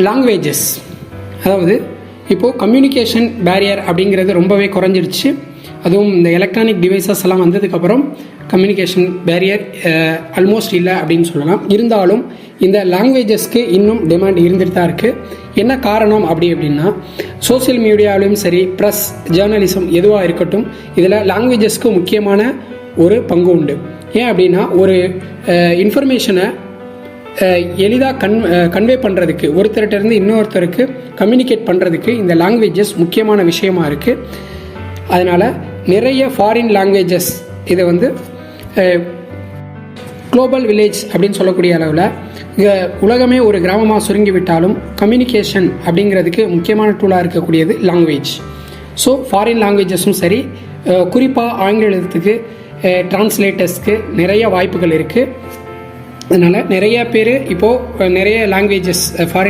Languages, அதாவது இப்போது communication barrier அப்படிங்கிறது ரொம்பவே குறைஞ்சிருச்சு. அதுவும் இந்த எலக்ட்ரானிக் டிவைசஸ் எல்லாம் வந்ததுக்கப்புறம் கம்யூனிகேஷன் பேரியர் ஆல்மோஸ்ட் இல்லை அப்படின்னு சொல்லலாம். இருந்தாலும் இந்த லாங்குவேஜஸ்க்கு இன்னும் டிமாண்ட் இருந்துட்டு தான் இருக்குது. என்ன காரணம் அப்படின்னா சோசியல் மீடியாவிலும் சரி, ப்ரெஸ், ஜேர்னலிசம் எதுவாக இருக்கட்டும், இதில் லாங்குவேஜஸ்க்கு முக்கியமான ஒரு பங்கு உண்டு. ஏன் அப்படின்னா ஒரு இன்ஃபர்மேஷனை எளிதாக கன்வே பண்ணுறதுக்கு, ஒருத்தர்கிட்டருந்து இன்னொருத்தருக்கு கம்யூனிகேட் பண்ணுறதுக்கு இந்த லாங்குவேஜஸ் முக்கியமான விஷயமா இருக்குது. அதனால் நிறைய ஃபாரின் லாங்குவேஜஸ் இதை வந்து குளோபல் வில்லேஜ் அப்படின்னு சொல்லக்கூடிய அளவில் உலகமே ஒரு கிராமமாக சுருங்கி விட்டாலும் கம்யூனிகேஷன் அப்படிங்கிறதுக்கு முக்கியமான டூலாக இருக்கக்கூடியது லாங்குவேஜ். ஸோ ஃபாரின் லாங்குவேஜஸும் சரி, குறிப்பாக ஆங்கிலத்துக்கு டிரான்ஸ்லேட்டர்ஸ்க்கு நிறைய வாய்ப்புகள் இருக்குது. அதனால் நிறைய பேர் இப்போது நிறைய லாங்குவேஜஸ், ஃபாரின்